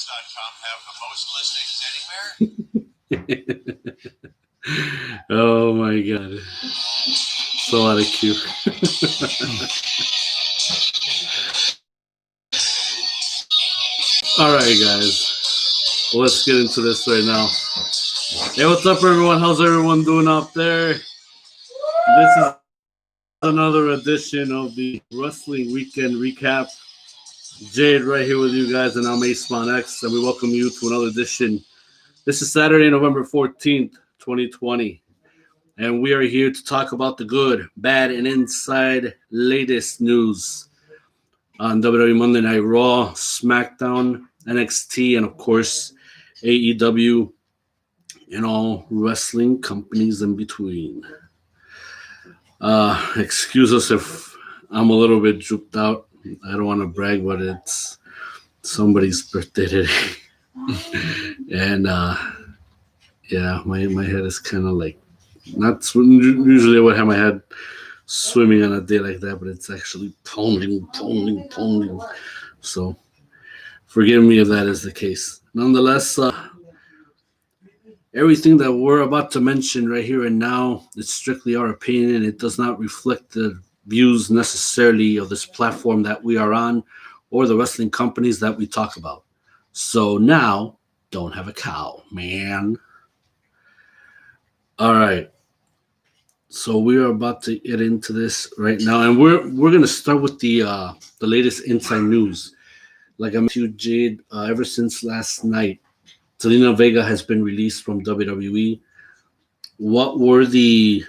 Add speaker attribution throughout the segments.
Speaker 1: have the most listings anywhere. Oh my god. So out of queue. Alright, guys. Let's get into this right now. Hey, what's up, everyone? How's everyone doing out there? This is another edition of the Wrestling Weekend Recap. Jade right here with you guys, and I'm Ace X, and we welcome you to another edition. This is Saturday, November 14th, 2020, and we are here to talk about the good, bad, and inside latest news on WWE Monday Night Raw, SmackDown, NXT, and of course, AEW, and all wrestling companies in between. Excuse us if I'm a little bit drooped out. I don't want to brag, but it's somebody's birthday today. And yeah, my head is kind of like, not usually I would have my head swimming on a day like that, but it's actually pounding. So forgive me if that is the case. Nonetheless, everything that we're about to mention right here and now is strictly our opinion. It does not reflect the views necessarily of this platform that we are on or the wrestling companies that we talk about. So now, don't have a cow, man. All right. So we are about to get into this right now, and we're gonna start with the latest inside news. Like I mentioned, Jade, ever since last night, Zelina Vega has been released from WWE. What were the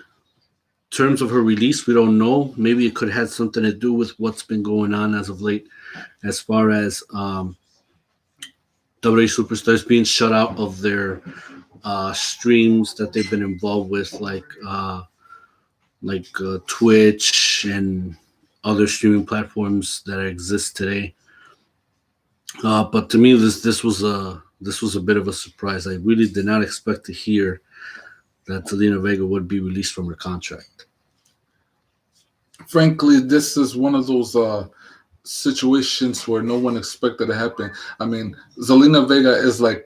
Speaker 1: terms of her release? We don't know. Maybe it could have something to do with what's been going on as of late, as far as WWE superstars being shut out of their streams that they've been involved with, like Twitch and other streaming platforms that exist today. But to me, this was a bit of a surprise. I really did not expect to hear that Zelina Vega would be released from her contract.
Speaker 2: Frankly, this is one of those situations where no one expected to happen. I mean, Zelina Vega is like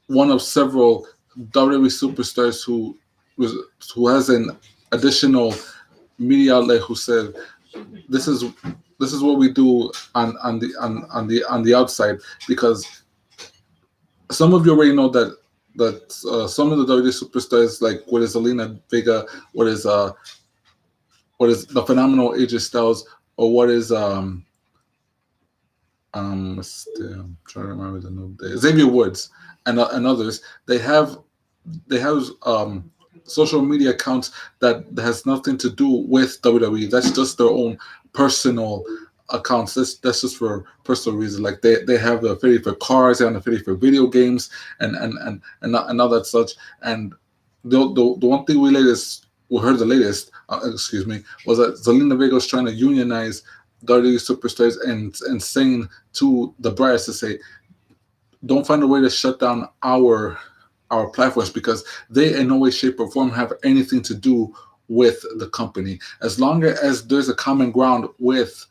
Speaker 2: one of several WWE superstars who has an additional media outlet who said this is what we do on the outside, because some of you already know that some of the WWE superstars, like what is Zelina Vega, what is the phenomenal AJ Styles, or what is I'm trying to remember the name, Xavier Woods and others. They have social media accounts that has nothing to do with WWE. That's just their own personal accounts. That's just for personal reasons. Like they have the affinity for cars, they have an affinity for video games, and all that such. And the one thing we heard the latest, was that Zelina Vega was trying to unionize WWE superstars and saying to the Briars to say, don't find a way to shut down our platforms, because they in no way, shape, or form have anything to do with the company. As long as there's a common ground with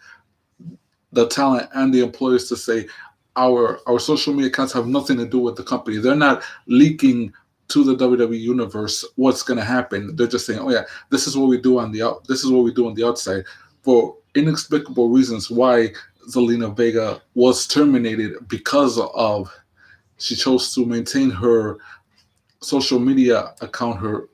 Speaker 2: the talent and the employers to say our social media accounts have nothing to do with the company. They're not leaking to the WWE universe what's going to happen. They're just saying, oh yeah, this is what we do on the outside, for inexplicable reasons why Zelina Vega was terminated, because of she chose to maintain her social media account, her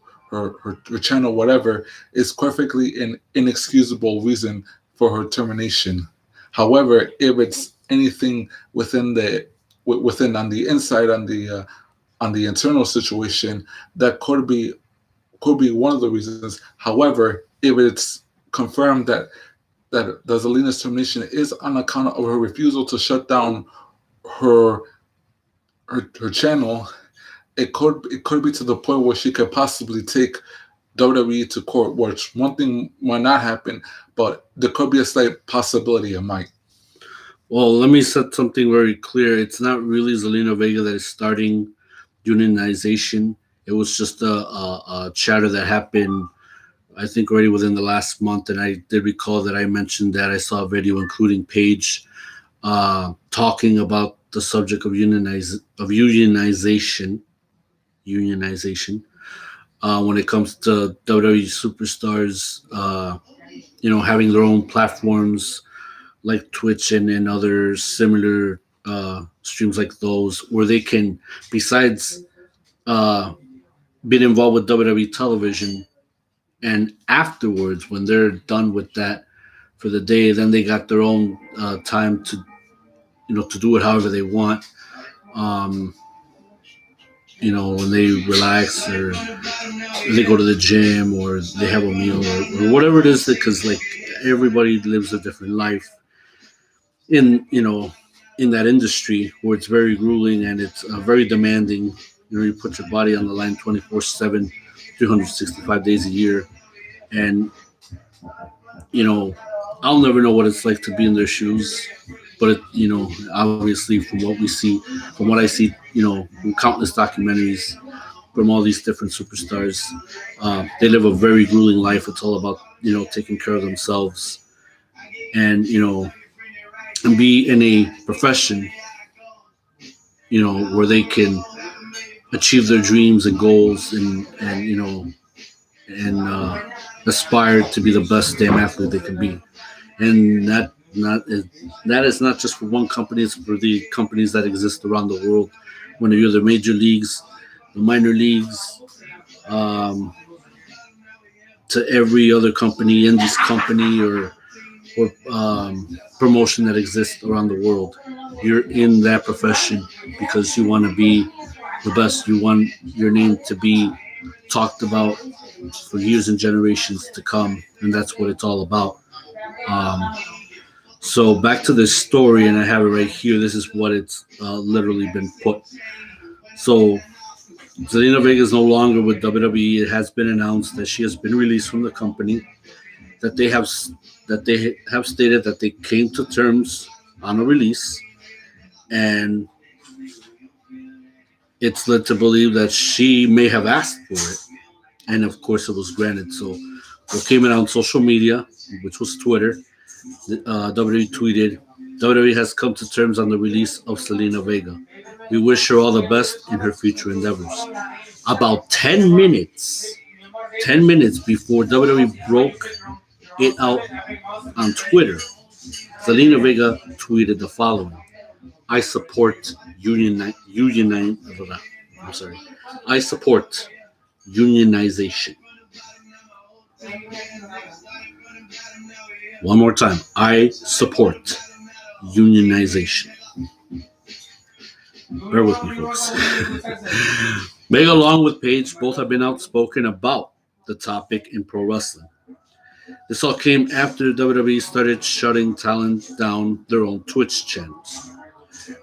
Speaker 2: channel, whatever, is perfectly an inexcusable reason for her termination. However, if it's anything within on the inside, on the internal situation, that could be one of the reasons. However, if it's confirmed that the Zelina's termination is on account of her refusal to shut down her channel, it could be to the point where she could possibly take WWE to court, which one thing might not happen, but there could be a slight possibility it might.
Speaker 1: Well, let me set something very clear. It's not really Zelina Vega that is starting unionization. It was just a chatter that happened, I think, already within the last month. And I did recall that I mentioned that I saw a video including Paige talking about the subject of unionization when it comes to WWE superstars, having their own platforms like Twitch and other similar streams like those, where they can, besides uh, being involved with WWE television, and afterwards, when they're done with that for the day, then they got their own time to do it however they want. Um, when they relax or they go to the gym or they have a meal or whatever it is, because like everybody lives a different life in that industry where it's very grueling and it's very demanding. You put your body on the line 24/7, 365 days a year, and I'll never know what it's like to be in their shoes. But obviously, from what I see, from countless documentaries from all these different superstars, they live a very grueling life. It's all about taking care of themselves, and and be in a profession, where they can achieve their dreams and goals, and aspire to be the best damn athlete they can be. And that is not just for one company; it's for the companies that exist around the world. When you're the major leagues, the minor leagues, to every other company, indies company, or promotion that exists around the world, you're in that profession because you want to be the best. You want your name to be talked about for years and generations to come, and that's what it's all about. Um, so back to this story, and I have it right here. This is what it's literally been put. So Zelina Vega is no longer with WWE. It has been announced that she has been released from the company. That they have stated that they came to terms on a release, and it's led to believe that she may have asked for it, and of course it was granted. So what came out on social media, which was Twitter, WWE tweeted, WWE has come to terms on the release of Zelina Vega. We wish her all the best in her future endeavors. About 10 minutes before WWE broke it out on Twitter, Zelina Vega tweeted the following: I support I support unionization. One more time. I support unionization. Bear with me, folks. Vega, along with Paige, both have been outspoken about the topic in pro wrestling. This all came after WWE started shutting talent down their own Twitch channels.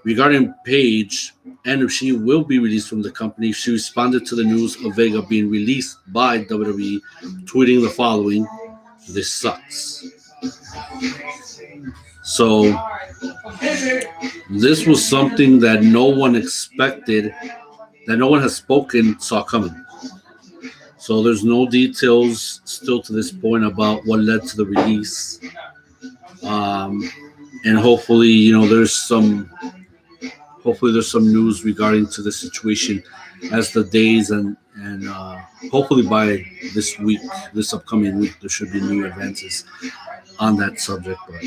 Speaker 1: Regarding Paige and if she will be released from the company, she responded to the news of Vega being released by WWE, tweeting the following: "This sucks." So this was something that no one expected, that no one has spoken saw coming. So there's no details still to this point about what led to the release. And hopefully, there's some news regarding to the situation as the days and hopefully by this upcoming week, there should be new advances on that subject. But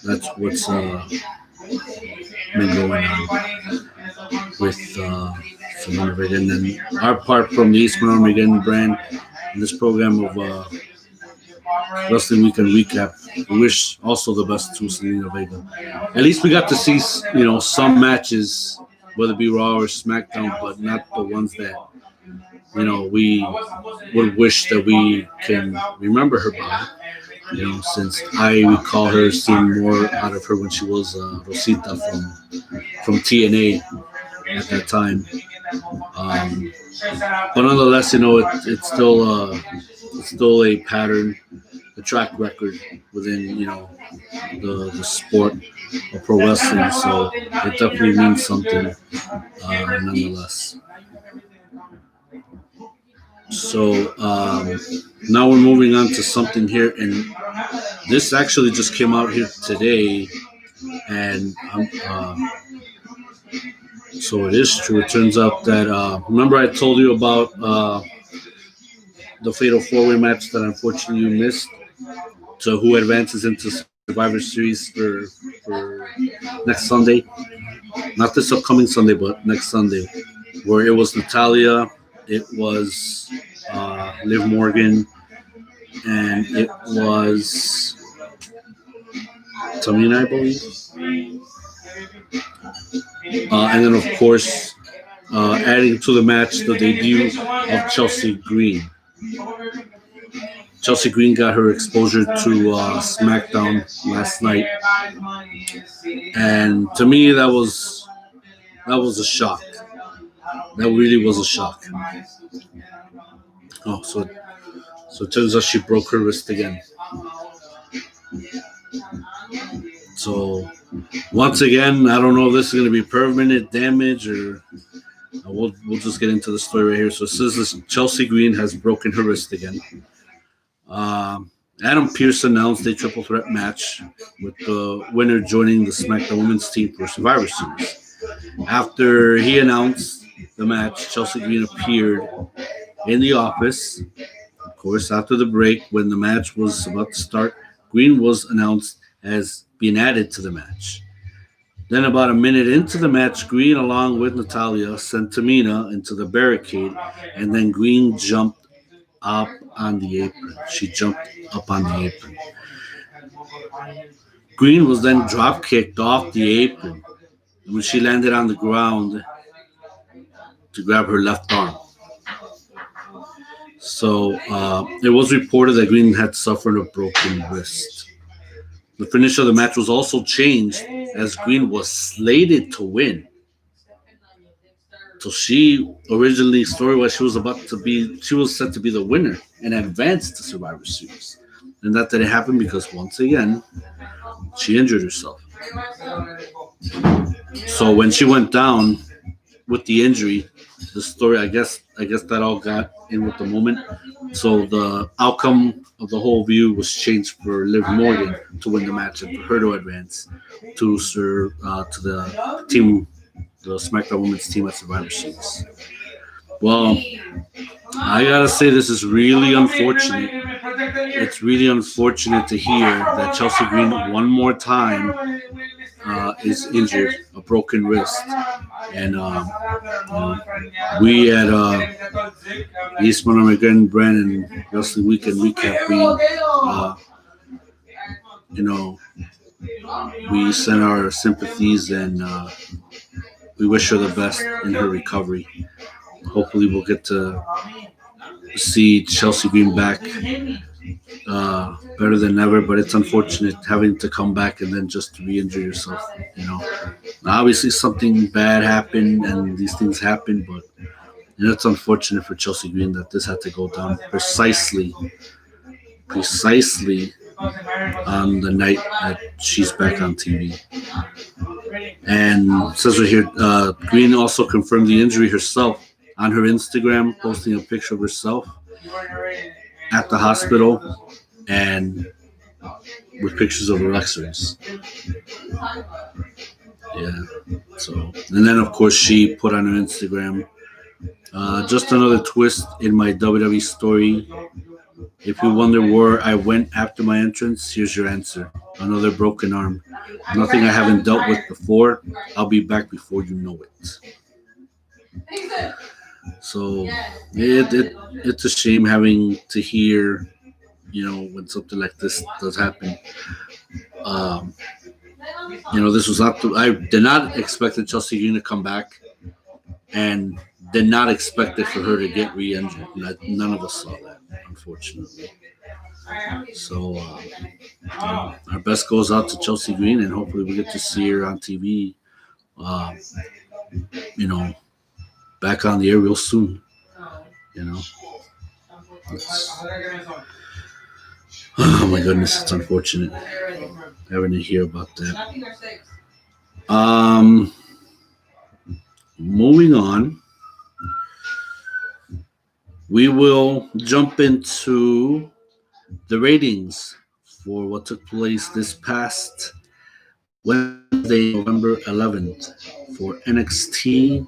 Speaker 1: that's what's been going on with Zelina Vega. And then our part from the Eastman Armageddon brand in this program of Wrestling Weekend Recap. We wish also the best to Zelina Vega. At least we got to see, some matches, whether it be Raw or SmackDown, but not the ones that, we would wish that we can remember her by. Since I recall her seeing more out of her when she was Rosita from TNA at that time. But nonetheless, it's still a pattern, a track record within the sport of pro wrestling. So it definitely means something, nonetheless. So now we're moving on to something here, and this actually just came out here today, and So it is true. It turns out that remember I told you about the Fatal 4-Way match that unfortunately you missed. So who advances into Survivor Series for next Sunday? Not this upcoming Sunday, but next Sunday, where it was Natalia, it was Liv Morgan, and it was Tamina, I believe. And then, of course, adding to the match the debut of Chelsea Green. Chelsea Green got her exposure to SmackDown last night, and to me that was a shock. That really was a shock. Oh, so it turns out she broke her wrist again. So once again, I don't know if this is going to be permanent damage or we'll just get into the story right here. So it says this: Chelsea Green has broken her wrist again. Adam Pearce announced a triple threat match with the winner joining the SmackDown Women's team for Survivor Series. After he announced the match, Chelsea Green appeared in the office. Of course, after the break, when the match was about to start, Green was announced as being added to the match. Then, about a minute into the match, Green, along with Natalia, sent Tamina into the barricade, and then Green jumped up on the apron. She jumped up on the apron. Green was then drop kicked off the apron when she landed on the ground to grab her left arm. So it was reported that Green had suffered a broken wrist. The finish of the match was also changed as Green was slated to win. So she originally, story-wise, she was set to be the winner and advance to Survivor Series. And that didn't happen because once again, she injured herself. So when she went down with the injury, the story, I guess that all got in with the moment. So the outcome of the whole view was changed for Liv Morgan to win the match and for her to advance to the team, the SmackDown Women's team at Survivor Series. Well, I gotta say this is really unfortunate. It's really unfortunate to hear that Chelsea Green one more time is injured, a broken wrist, and we at Eastman Armageddon Brand Wrestling Weekend Recap, we send our sympathies and we wish her the best in her recovery. Hopefully, we'll get to see Chelsea Green back better than ever. But it's unfortunate having to come back and then just re-injure yourself. Obviously something bad happened, and these things happen. But it's unfortunate for Chelsea Green that this had to go down precisely on the night that she's back on TV. And it says right here, Green also confirmed the injury herself on her Instagram, posting a picture of herself at the hospital and with pictures of her X-rays. Yeah. So, and then of course she put on her Instagram, just another twist in my WWE story. If you wonder where I went after my entrance, here's your answer. Another broken arm. Nothing I haven't dealt with before. I'll be back before you know it. So it's a shame having to hear, when something like this does happen. This was not. I did not expect Chelsea Green to come back, and did not expect it for her to get re-injured. None of us saw that, unfortunately. So our best goes out to Chelsea Green, and hopefully we get to see her on TV. Back on the air real soon. Oh my goodness, it's unfortunate having to hear about that. Moving on, we will jump into the ratings for what took place this past Wednesday, November 11th for NXT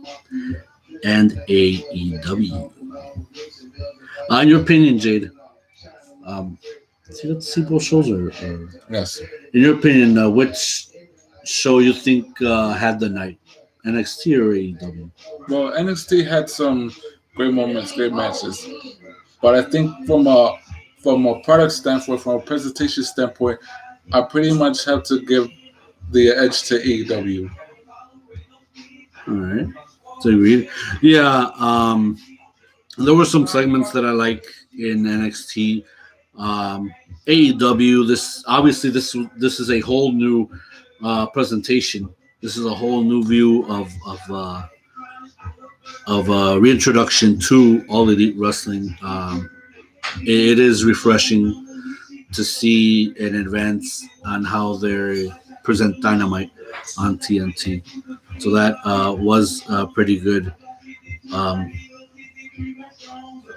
Speaker 1: and AEW. In your opinion, Jade, um, let's see both shows are.
Speaker 2: Yes.
Speaker 1: In your opinion, which show you think had the night, NXT or AEW?
Speaker 2: Well, NXT had some great moments, great matches, but I think from a product standpoint, from a presentation standpoint, I pretty much have to give the edge to AEW.
Speaker 1: All right, so agreed. Yeah, there were some segments that I like in NXT. Um, AEW. This is a whole new presentation. This is a whole new view of reintroduction to All Elite Wrestling. It is refreshing to see an advance on how they present Dynamite on TNT. So that was pretty good. Um,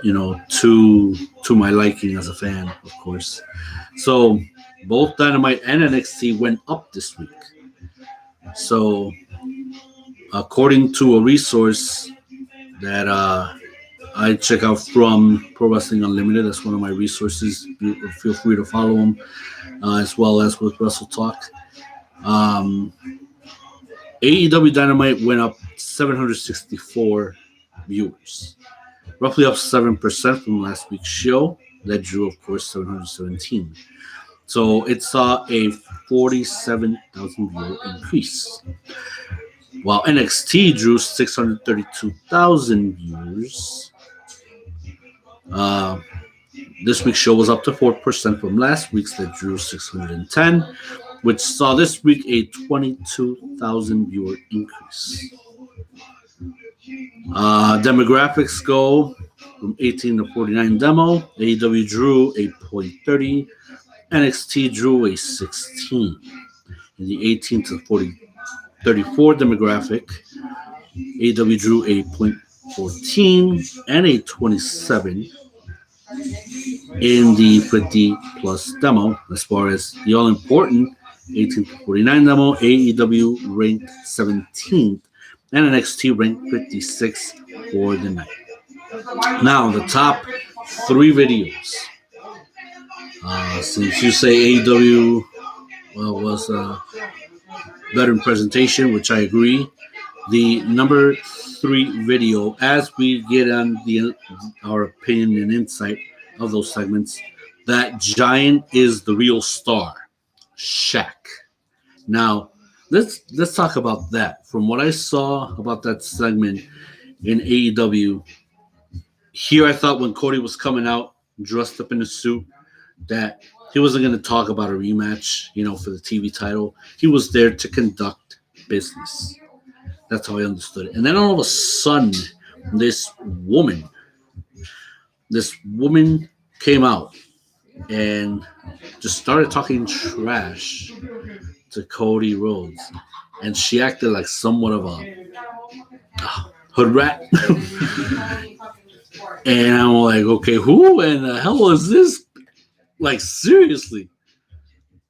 Speaker 1: to my liking as a fan, of course. So both Dynamite and NXT went up this week. So according to a resource that I check out from Pro Wrestling Unlimited, that's one of my resources. Feel free to follow them, as well as with Wrestle Talk. Um, AEW Dynamite went up 764 viewers, roughly up 7% from last week's show. That drew, of course, 717. So it saw a 47,000 viewer increase, while NXT drew 632,000 viewers. This week's show was up to 4% from last week's that drew 610, which saw this week a 22,000 viewer increase. Demographics go from 18 to 49 demo. AEW drew a .30. NXT drew a 16. In the 18 to 34 demographic, AEW drew a .14 and a 27. In the 50 plus demo, as far as the all important 18 to 49 demo, AEW ranked 17th and NXT ranked 56 for the night. Now, the top 3 videos. Since you say AEW was better in presentation, which I agree, the number 3 video, as we get on our opinion and insight of those segments, that giant is the real star, Shaq. Now, let's talk about that. From what I saw about that segment in AEW, here I thought when Cody was coming out dressed up in a suit that he wasn't going to talk about a rematch, for the TV title. He was there to conduct business. That's how I understood it. And then all of a sudden, this woman came out and just started talking trash to Cody Rhodes. And she acted like somewhat of a hood rat. And I'm like, okay, who in the hell is this? Like, seriously.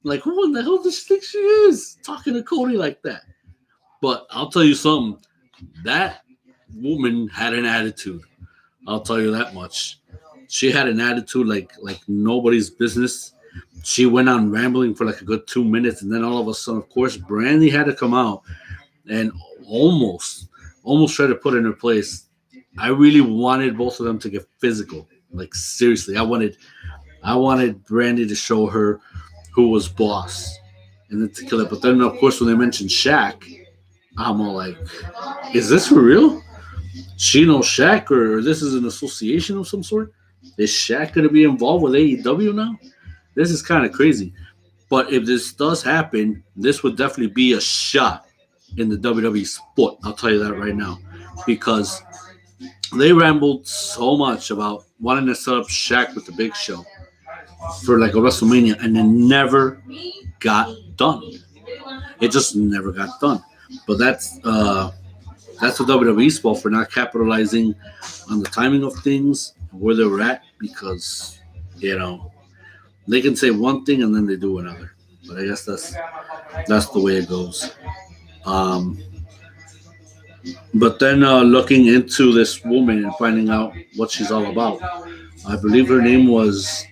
Speaker 1: Like, who in the hell does she think she is? Talking to Cody like that. But I'll tell you something. That woman had an attitude. I'll tell you that much. She had an attitude like nobody's business. She went on rambling for like a good 2 minutes, and then all of a sudden, of course, Brandy had to come out and almost try to put her in her place. I really wanted both of them to get physical. Like, seriously, I wanted Brandy to show her who was boss and then to kill it. But then, of course, when they mentioned Shaq, I'm all like, is this for real? She knows Shaq, or this is an association of some sort? Is Shaq going to be involved with AEW now? This is kind of crazy. But if this does happen, this would definitely be a shot in the WWE sport. I'll tell you that right now. Because they rambled so much about wanting to set up Shaq with the Big Show for like a WrestleMania, and it never got done. It just never got done. But that's the WWE's fault for not capitalizing on the timing of things, where they were at, because they can say one thing and then they do another. But I guess that's the way it goes. Um, but then looking into this woman and finding out what she's all about, I believe her name was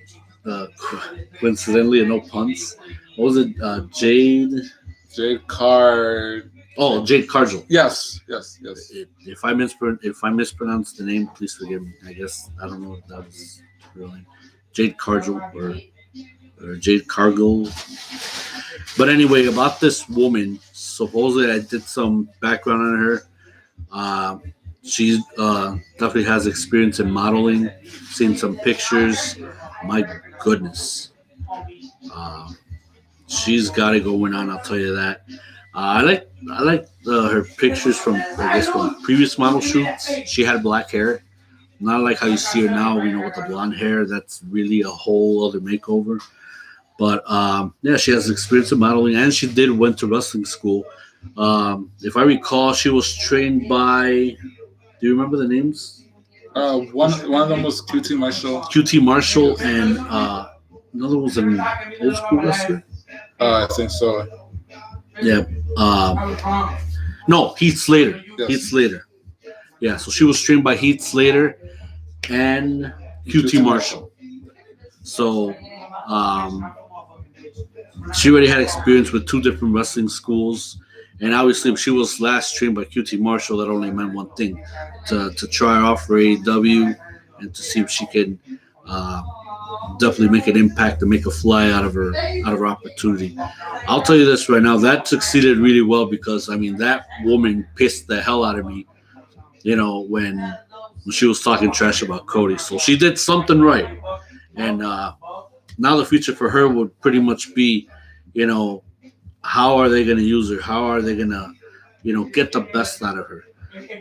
Speaker 1: coincidentally, no puns. What was it? Jade.
Speaker 2: Jade Card.
Speaker 1: Oh, Jade Cargill.
Speaker 2: Yes.
Speaker 1: If I mispronounce the name, please forgive me. I guess I don't know if that was really Jade Cargill or Jade Cargill. But anyway, about this woman, supposedly I did some background on her. She definitely has experience in modeling. Seen some pictures. My goodness, uh, she's got it going on. I'll tell you that. I like her pictures from from previous model shoots. She had black hair, not like how you see her now. With the blonde hair. That's really a whole other makeover. But yeah, she has experience in modeling, and she did went to wrestling school. If I recall, she was trained by. Do you remember the names?
Speaker 2: One of them was QT Marshall.
Speaker 1: QT Marshall, and another was an old school wrestler.
Speaker 2: I think so.
Speaker 1: Yeah. No, Heath Slater.
Speaker 2: Yes.
Speaker 1: Heath Slater. Yeah, so she was trained by Heath Slater and QT Marshall. So she already had experience with two different wrestling schools. And obviously, if she was last trained by QT Marshall, that only meant one thing: to try her off for AEW and to see if she could definitely make an impact and make a fly out of her opportunity. I'll tell you this right now: that succeeded really well because that woman pissed the hell out of me. When she was talking trash about Cody, so she did something right. And now the future for her would pretty much be, how are they going to use her? How are they going to, get the best out of her?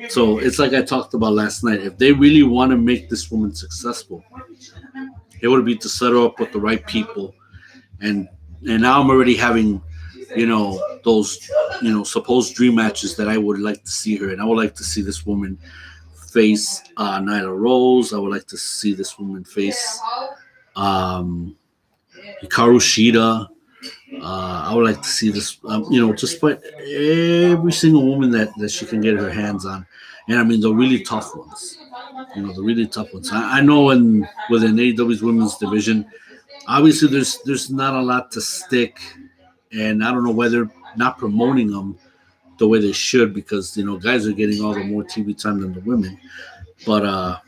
Speaker 1: So it's like I talked about last night. If they really want to make this woman successful, it would be to set her up with the right people. And now I'm already having, those, supposed dream matches that I would like to see her. And I would like to see this woman face Nyla Rose. I would like to see this woman face Hikaru Shida. I would like to see this, just fight every single woman that she can get her hands on. And the really tough ones, the really tough ones. I know within AEW's women's division, obviously there's not a lot to stick. And I don't know whether not promoting them the way they should because, guys are getting all the more TV time than the women. But,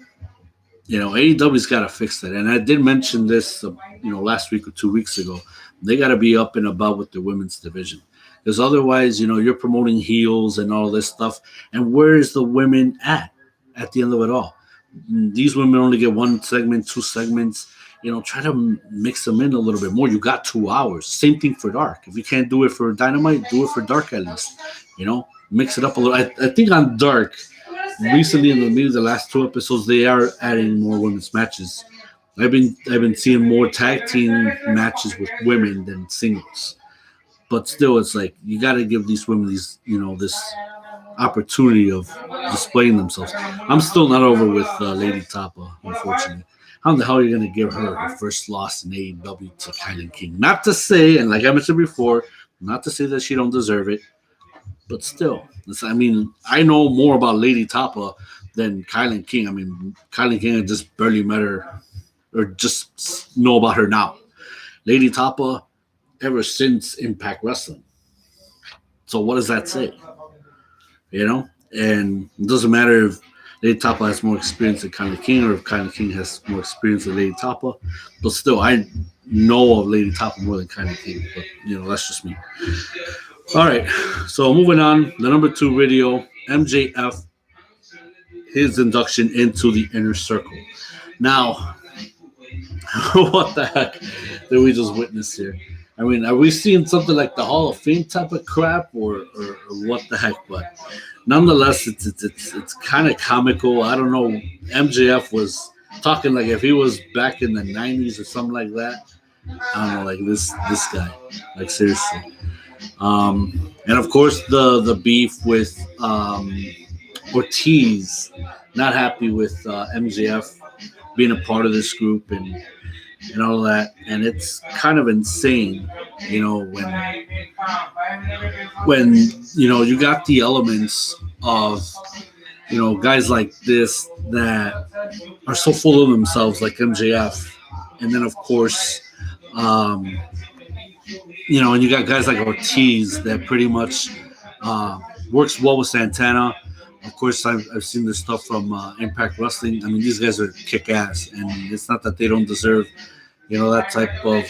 Speaker 1: AEW's got to fix that. And I did mention this, last week or 2 weeks ago. They got to be up and about with the women's division. Because otherwise, you're promoting heels and all this stuff. And where is the women at the end of it all? These women only get one segment, two segments. Try to mix them in a little bit more. You got 2 hours. Same thing for Dark. If you can't do it for Dynamite, do it for Dark at least. Mix it up a little. I think on Dark, recently in maybe the last 2 episodes, they are adding more women's matches. I've been seeing more tag team matches with women than singles, but still, it's like you got to give these women this opportunity of displaying themselves. I'm still not over with Lady Tapa, unfortunately. How the hell are you going to give her first loss in AEW to Kylan King? Not to say, and like I mentioned before, not to say that she don't deserve it, but still, I know more about Lady Tapa than Kylan King. Kylan King, I just barely met her. Or just know about her now. Lady Tapa, ever since Impact Wrestling. So what does that say? And it doesn't matter if Lady Tapa has more experience than Kylan King or if Kylan King has more experience than Lady Tapa. But still, I know of Lady Tapa more than Kylan King. But, that's just me. All right. So moving on, the number 2 video, MJF, his induction into the Inner Circle. Now, what the heck did we just witness here? Are we seeing something like the Hall of Fame type of crap, or what the heck? But nonetheless, it's kind of comical. I don't know. MJF was talking like if he was back in the 90s or something like that. I don't know, like this guy, like seriously. And of course the beef with Ortiz, not happy with MJF being a part of this group, and and all of that, and it's kind of insane, when you got the elements of guys like this that are so full of themselves, like MJF, and then of course, um, and you got guys like Ortiz that pretty much works well with Santana. Of course, I've seen this stuff from Impact Wrestling. I mean, these guys are kick ass, and it's not that they don't deserve, that type of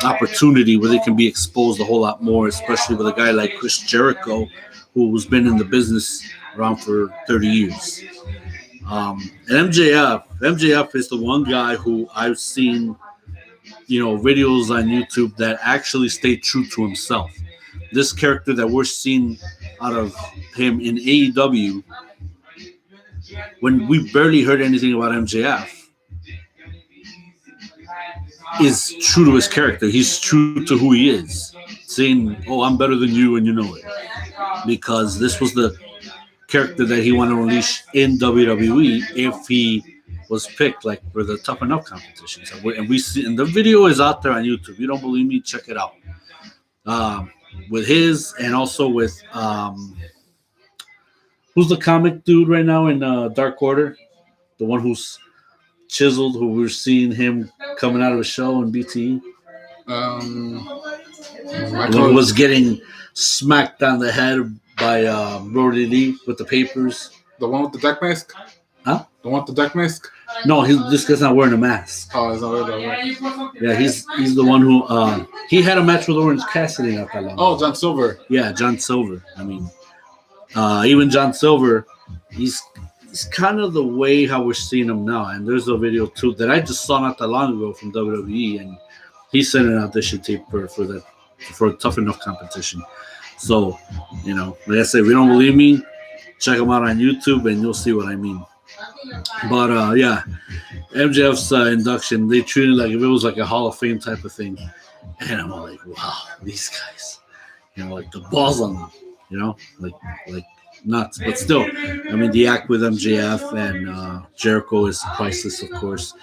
Speaker 1: opportunity where they can be exposed a whole lot more, especially with a guy like Chris Jericho, who's been in the business around for 30 years. And MJF is the one guy who I've seen, videos on YouTube that actually stay true to himself. This character that we're seeing out of him in AEW, when we barely heard anything about MJF, is true to his character. He's true to who he is, saying, "Oh, I'm better than you, and you know it," because this was the character that he wanted to unleash in WWE if he was picked, like for the Tough Enough competitions. And we see, and the video is out there on YouTube. You don't believe me? Check it out. With his, and also with who's the comic dude right now in Dark Order, the one who's chiseled, who we're seeing him coming out of a show in BTE. Who was getting smacked on the head by Brody Lee with the papers.
Speaker 2: The one with the duck mask?
Speaker 1: Huh?
Speaker 2: The one with the duck mask?
Speaker 1: No, this guy's not wearing a mask.
Speaker 2: Oh, he's not wearing a mask.
Speaker 1: Yeah, he's the one who he had a match with Orange Cassidy not that long.
Speaker 2: Oh, John Silver.
Speaker 1: Yeah, John Silver. I mean, even John Silver, he's kind of the way how we're seeing him now. And there's a video too that I just saw not that long ago from WWE, and he's sending an audition tape for a Tough Enough competition. So, like I said, if you don't believe me, check him out on YouTube and you'll see what I mean. But yeah, MJF's induction, they treated it like if it was like a Hall of Fame type of thing. And I'm like, wow, these guys, like the balls on them, like nuts. But still, I mean, the act with MJF and Jericho is priceless, of course.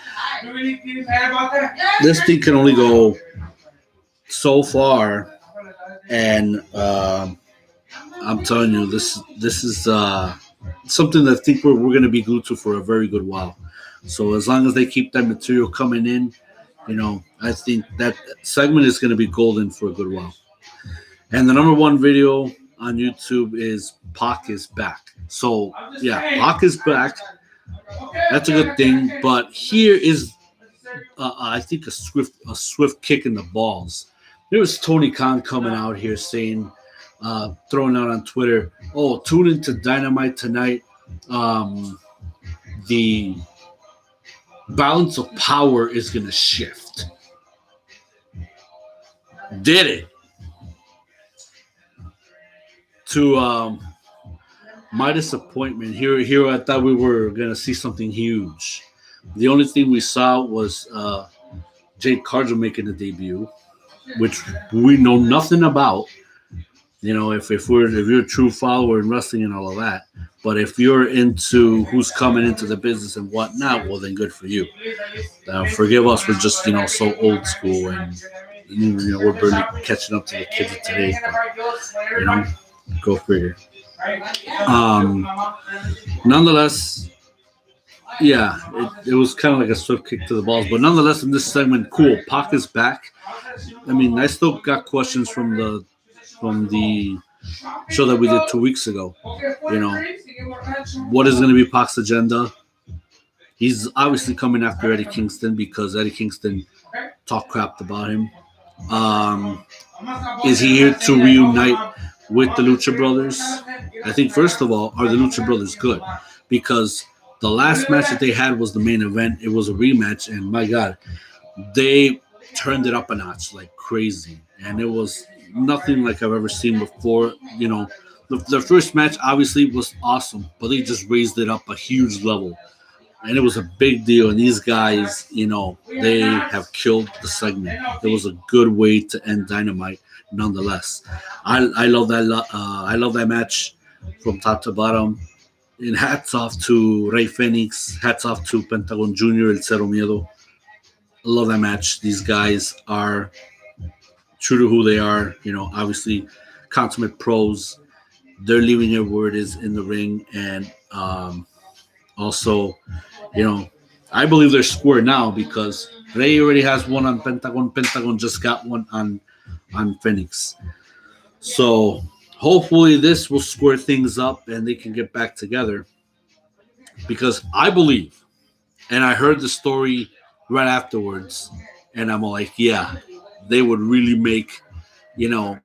Speaker 1: This thing can only go so far, and I'm telling you, this is something that I think we're going to be glued to for a very good while. So as long as they keep that material coming in, I think that segment is going to be golden for a good while. And the number one video on YouTube is Pac is back. So yeah, Pac is back. That's a good thing. But here is, I think, a swift kick in the balls. There was Tony Khan coming out here saying, throwing out on Twitter, "Oh, tune into Dynamite tonight. The balance of power is going to shift." Did it? To my disappointment, here I thought we were going to see something huge. The only thing we saw was Jade Cargill making a debut, which we know nothing about. If you're a true follower in wrestling and all of that. But if you're into who's coming into the business and whatnot, well, then good for you. Forgive us, we're just so old school, and we're barely catching up to the kids of today. But, go figure. Nonetheless, yeah, it was kind of like a swift kick to the balls. But nonetheless, in this segment, cool. Pac is back. I mean, I still got questions from the show that we did 2 weeks ago. What is going to be Pac's agenda? He's obviously coming after Eddie Kingston because Eddie Kingston talked crap about him. Is he here to reunite with the Lucha Brothers? I think, first of all, are the Lucha Brothers good? Because the last match that they had was the main event. It was a rematch, and my God, they turned it up a notch like crazy. And it was nothing like I've ever seen before. The first match obviously was awesome, but they just raised it up a huge level. And it was a big deal. And these guys, they have killed the segment. It was a good way to end Dynamite nonetheless. I love that. I love that match from top to bottom. And hats off to Rey Fenix. Hats off to Pentagon Jr., El Cero Miedo. I love that match. These guys are true to who they are. Obviously, consummate pros. They're leaving their word is in the ring, and also, you know, I believe they're square now because Ray already has one on Pentagon. Pentagon just got one on Phoenix. So hopefully this will square things up and they can get back together because I believe, and I heard the story right afterwards, and I'm like, yeah, they would really make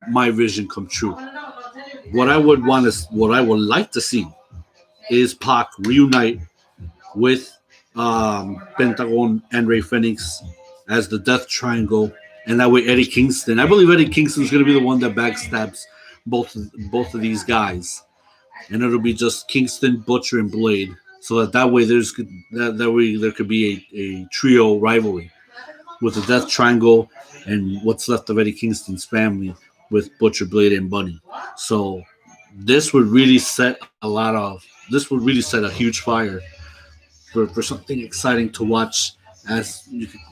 Speaker 1: my vision come true. What I would like to see is Pac reunite with Pentagon and Ray Phoenix as the Death Triangle, and that way Eddie Kingston. I believe Eddie Kingston is going to be the one that backstabs both of these guys, and it'll be just Kingston, Butcher, and Blade. So that way that way there could be a trio rivalry with the Death Triangle and what's left of Eddie Kingston's family with Butcher, Blade, and Bunny. So this would really set a huge fire for something exciting to watch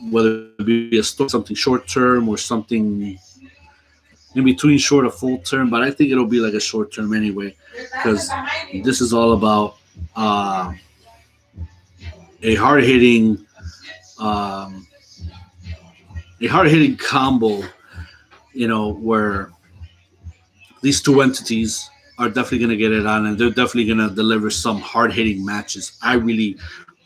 Speaker 1: whether it be a story, something short term or something in between short of full term, but I think it'll be like a short term anyway because this is all about a hard hitting um, combo, where these two entities are definitely going to get it on, and they're definitely going to deliver some hard hitting matches. I really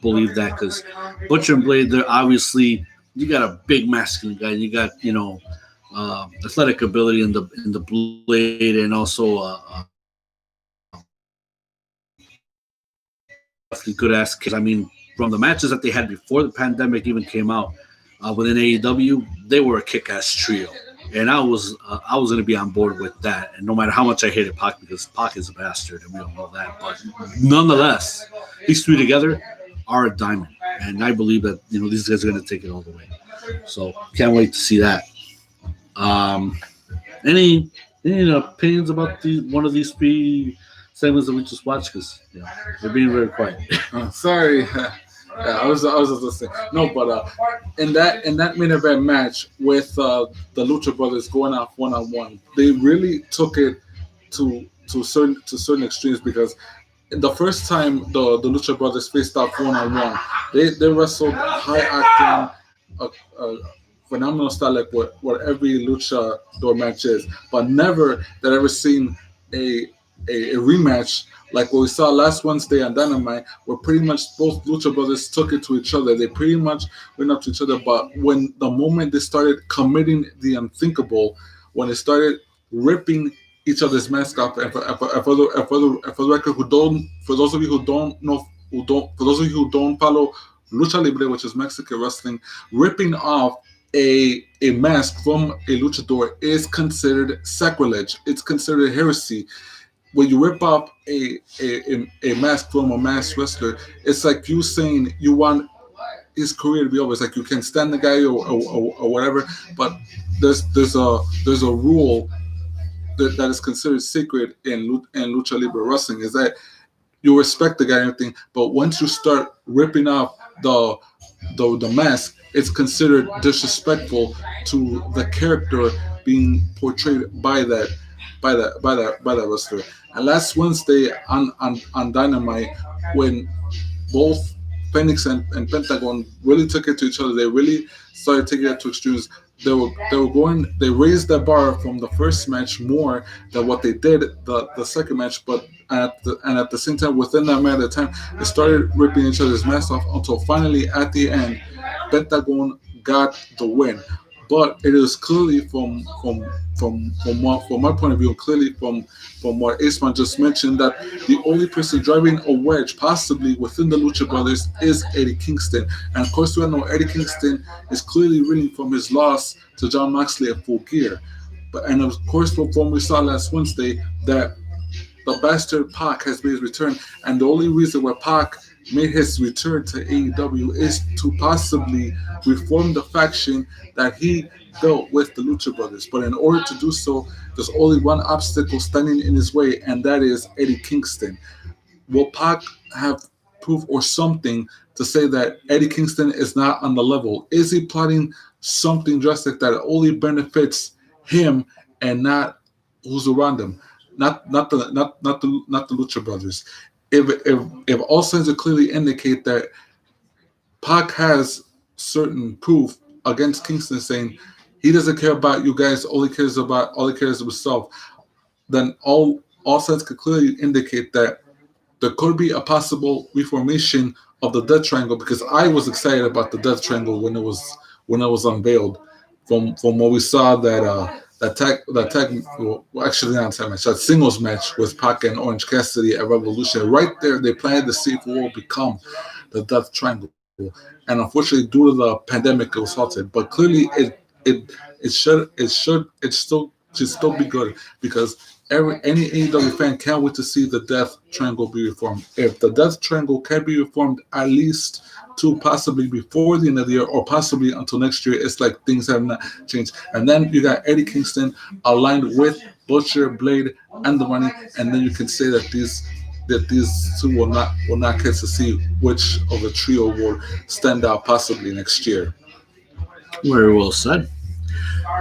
Speaker 1: believe that because Butcher and Blade, they're obviously you got a big masculine guy, and you got athletic ability in the Blade, and also definitely good ass kids. I mean, from the matches that they had before the pandemic even came out within AEW, they were a kick ass trio. And I was gonna be on board with that, and no matter how much I hated Pac because Pac is a bastard, and we all know that. But nonetheless, these three together are a diamond, and I believe that these guys are gonna take it all the way. So can't wait to see that. Um, any opinions about one of these three segments that we just watched? Because they're being very quiet.
Speaker 2: Sorry. Yeah, I was just listening. No, but in that main event match with the Lucha Brothers going off 1-on-1, they really took it to certain extremes because the first time the Lucha Brothers faced off 1-on-1, they wrestled high acting, phenomenal style like what every Lucha door match is, but never that I ever seen a rematch like what we saw last Wednesday on Dynamite, where pretty much both Lucha Brothers took it to each other. They pretty much went up to each other, but when the moment they started committing the unthinkable, when they started ripping each other's mask off, and for the record, for those of you who don't know, for those of you who don't follow Lucha Libre, which is Mexican wrestling, ripping off a mask from a luchador is considered sacrilege. It's considered heresy. When you rip off a mask from a masked wrestler, it's like you saying you want his career to be over. It's like you can stand the guy or whatever, but there's a rule that is considered sacred in lucha libre wrestling, is that you respect the guy and everything, but once you start ripping off the mask, it's considered disrespectful to the character being portrayed by that wrestler. And last Wednesday on Dynamite, when both Phoenix and Pentagon really took it to each other, they really started taking it to extremes. They raised the bar from the first match more than what they did the second match, but at the same time, within that matter of time, they started ripping each other's masks off until finally at the end, Pentagon got the win. But it is clearly from my point of view, clearly from what Aceman just mentioned, that the only person driving a wedge possibly within the Lucha Brothers is Eddie Kingston. And of course, we all know Eddie Kingston is clearly reeling from his loss to John Moxley at Full Gear. And of course, from we saw last Wednesday, that the bastard Pac has made his return. And the only reason why Pac made his return to AEW is to possibly reform the faction that he built with the Lucha Brothers. But in order to do so, there's only one obstacle standing in his way, and that is Eddie Kingston. Will Pac have proof or something to say that Eddie Kingston is not on the level? Is he plotting something drastic that only benefits him and not who's around him? Not the Lucha Brothers. If all signs are clearly indicate that Pac has certain proof against Kingston saying he doesn't care about you guys, all he cares himself, then all signs could clearly indicate that there could be a possible reformation of the Death Triangle, because I was excited about the Death Triangle when it was unveiled. From what we saw actually not tag match, that singles match with Pac and Orange Cassidy at Revolution. Right there, they planted the seed for what will become the Death Triangle. And unfortunately, due to the pandemic, it was halted. But clearly, it should still be good, because any AEW fan can't wait to see the Death Triangle be reformed. If the Death Triangle can be reformed at least to possibly before the end of the year, or possibly until next year, it's like things have not changed. And then you got Eddie Kingston aligned with Butcher, Blade, and the Money, and then you can say that these two will not get to see which of the trio will stand out possibly next year.
Speaker 1: Very well said.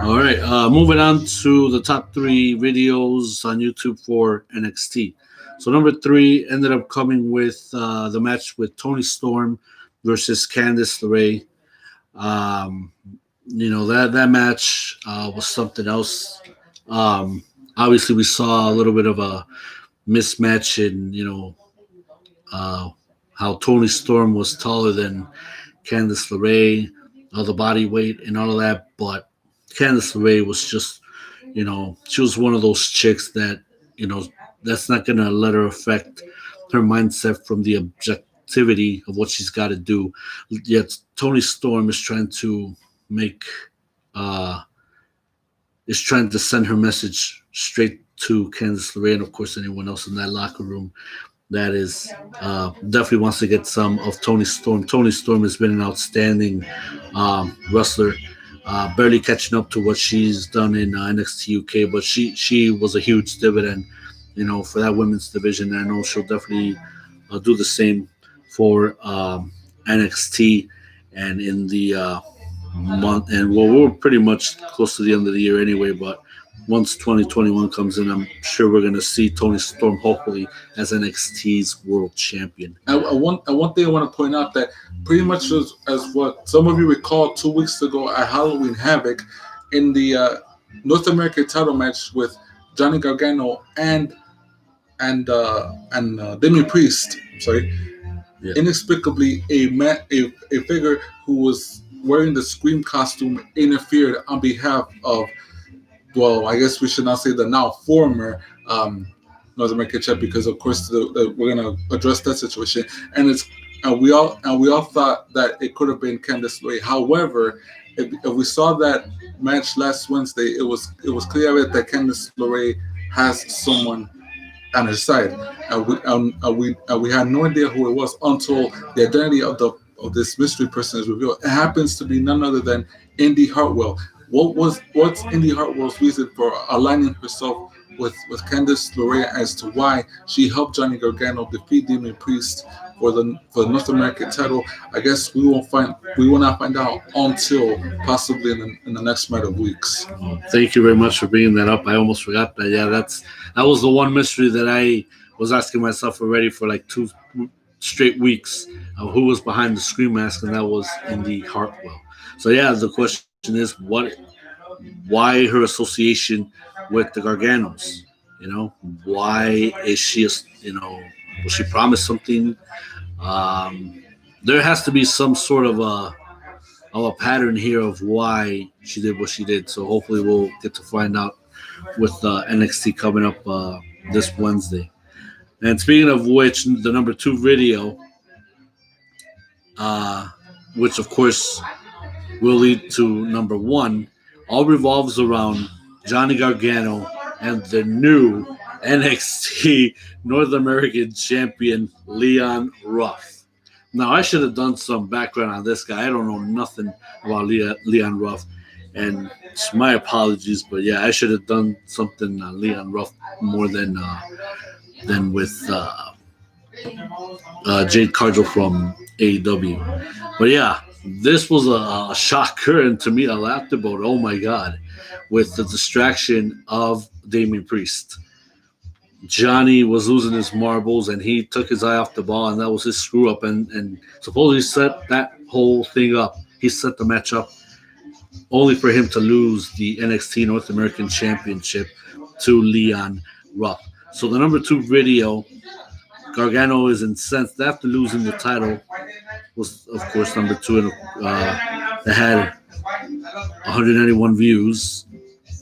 Speaker 1: All right, moving on to the top 3 videos on YouTube for NXT. So number 3 ended up coming with the match with Toni Storm versus Candice LeRae. That match was something else. Obviously, we saw a little bit of a mismatch in how Toni Storm was taller than Candice LeRae, the body weight and all of that, but Candice LeRae was just, she was one of those chicks that, that's not going to let her affect her mindset from the objectivity of what she's got to do. Yet Toni Storm is trying to send her message straight to Candice LeRae, and of course anyone else in that locker room that is definitely wants to get some of Toni Storm. Toni Storm has been an outstanding wrestler. Barely catching up to what she's done in NXT UK, but she was a huge dividend, for that women's division. And I know she'll definitely do the same for NXT. And in the month, and we're pretty much close to the end of the year anyway. But once 2021 comes in, I'm sure we're going to see Toni Storm hopefully as NXT's world champion.
Speaker 2: And one thing I want to point out, that pretty much as what some of you recall 2 weeks ago at Halloween Havoc, in the North American title match with Johnny Gargano and Damian Priest.
Speaker 1: Yeah.
Speaker 2: Inexplicably, a figure who was wearing the Scream costume interfered on behalf of, well, I guess we should not say the now former North American champ, because of course we're gonna address that situation, and we all thought that it could have been Candice LeRae. However, if we saw that match last Wednesday, it was clear that Candice LeRae has someone on her side, and we had no idea who it was until the identity of this mystery person is revealed. It happens to be none other than Indy Hartwell. What's Indy Hartwell's reason for aligning herself with Candice LeRae as to why she helped Johnny Gargano defeat Damian Priest for the North American title? I guess we will not find out until possibly in the next matter of weeks.
Speaker 1: Thank you very much for bringing that up. I almost forgot that. Yeah, that was the one mystery that I was asking myself already for like 2 straight weeks of who was behind the Scream mask, and that was Indy Hartwell. So yeah, the question is why her association with the Garganos? Why is she? Will she promise something? There has to be some sort of a pattern here of why she did what she did. So hopefully we'll get to find out with NXT coming up this Wednesday. And speaking of which, the number 2 video, which of course will lead to number 1, all revolves around Johnny Gargano and the new NXT North American champion, Leon Ruff. Now, I should have done some background on this guy. I don't know nothing about Leon Ruff, and it's my apologies, but yeah, I should have done something on Leon Ruff more than with Jade Cargill from AEW. But yeah, this was a shocker, and to me, I laughed about. Oh my god, with the distraction of Damian Priest. Johnny was losing his marbles, and he took his eye off the ball, and that was his screw up. And supposedly set that whole thing up. He set the match up only for him to lose the NXT North American Championship to Leon Ruff. So the number 2 video, Gargano is incensed after losing the title, was of course number 2, and that had 191 views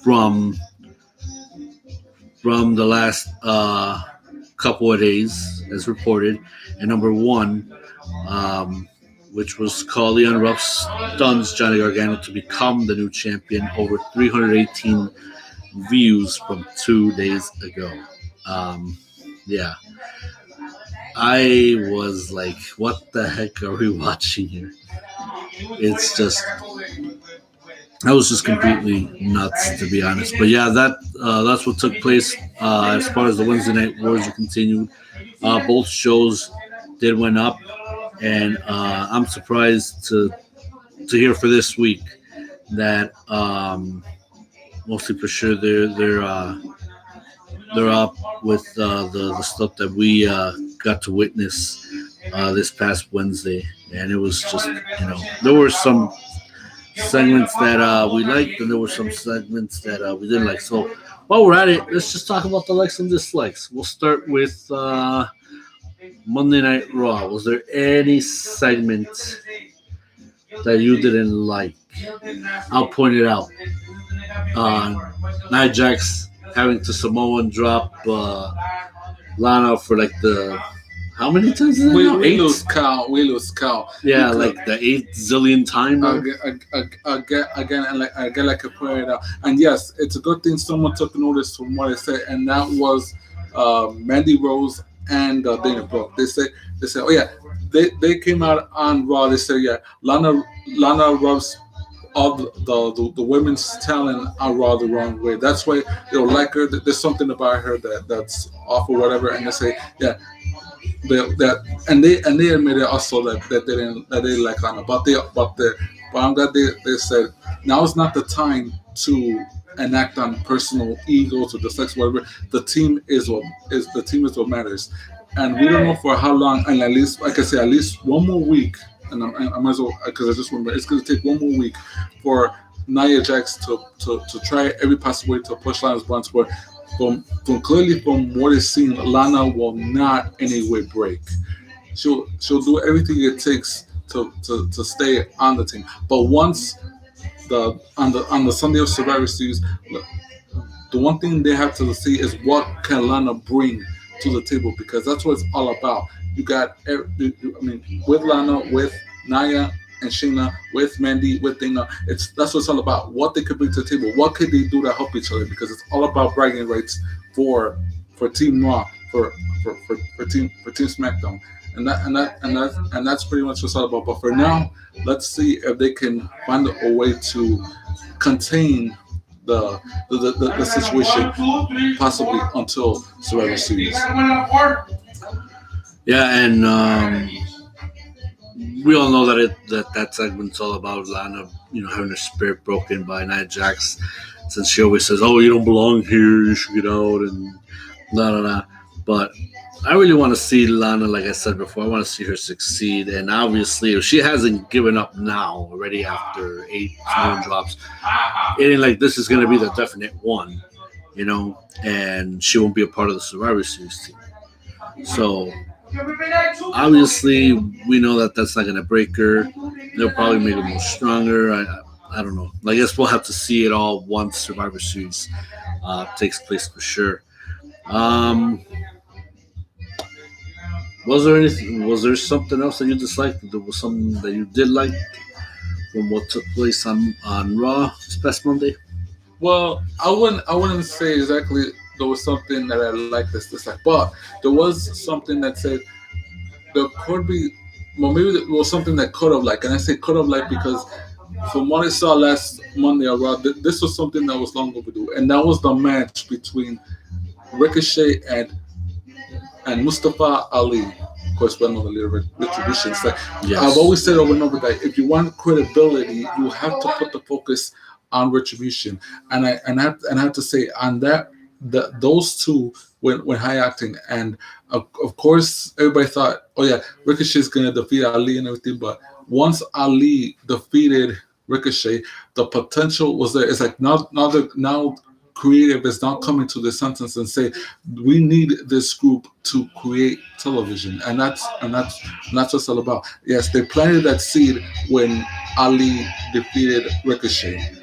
Speaker 1: from the last couple of days, as reported, and number 1, which was called Leon Ruff stuns Johnny Gargano to become the new champion, over 318 views from 2 days ago. Yeah. I was like, what the heck are we watching here? It's just, I was just completely nuts, to be honest. But yeah, that's what took place as far as the Wednesday Night Wars continued. Both shows did went up, and I'm surprised to hear for this week that mostly for sure they're up with the stuff that we got to witness this past Wednesday, and it was just, there were some segments that we liked, and there were some segments that we didn't like. So while we're at it, let's just talk about the likes and dislikes. We'll start with Monday Night Raw. Was there any segment that you didn't like? I'll point it out. Nia Jax having to Samoan drop Lana for like the, how many times is it now?
Speaker 2: We lose count.
Speaker 1: Yeah, like the 8 zillion time.
Speaker 2: Again, and like I pointed out, and yes, it's a good thing someone took notice from what I said, and that was Mandy Rose and Dana Brooke. They said, oh yeah, they came out on Raw. They said, yeah, Lana rubs all the women's talent on Raw the wrong way. That's why they don't like her. There's something about her that's off or whatever. And they say, yeah, and they admitted also that they didn't like Lana, but I'm glad they said now is not the time to enact on personal egos or dislikes, whatever. The team is what matters, and we don't know for how long. And at least, like I say, at least one more week. And I might as well, because I just remember it's going to take one more week for Nia Jax to try every possible way to push Lana's buttons. But from what is seen, Lana will not in any way break. She'll do everything it takes to stay on the team. But once on the Sunday of Survivor Series, the one thing they have to see is what can Lana bring to the table, because that's what it's all about. You got, with Lana, with Nia and Shayna, with Mandy, with Dana, that's what it's all about. What they could bring to the table, what could they do to help each other? Because it's all about bragging rights for Team Raw, for Team SmackDown, and that's pretty much what it's all about. But for now, let's see if they can find a way to contain the situation, possibly until Survivor Series.
Speaker 1: Yeah, and we all know that segment's all about Lana, having her spirit broken by Nia Jax, since she always says, "Oh, you don't belong here, you should get out," and blah blah blah. But I really want to see Lana, like I said before, I want to see her succeed. And obviously, if she hasn't given up now already after 8 Samoan drops, it ain't like this is going to be the definite one, and she won't be a part of the Survivor Series team. So obviously, we know that that's not going to break her. They'll probably make her more stronger. I don't know. I guess we'll have to see it all once Survivor Series takes place for sure. Was there something else that you disliked? There was something that you did like from what took place on Raw this past Monday?
Speaker 2: Well, I wouldn't say exactly there was something that I liked this dislike, but there was something that said there could be, well, maybe there was something that could have liked, and I say could have liked because from what I saw last Monday on Raw, this was something that was long overdue, and that was the match between Ricochet and Mustafa Ali. course, well known the leader of Retribution. It's like,
Speaker 1: Yes.
Speaker 2: I've always said over and over that if you want credibility, you have to put the focus on Retribution, and I have to say on that, those two when high acting, and of course everybody thought, oh yeah, Ricochet's gonna defeat Ali and everything, but once Ali defeated Ricochet, the potential was there. It's like now creative is now coming to the sentence and say we need this group to create television, and that's what it's all about. Yes, they planted that seed when Ali defeated Ricochet,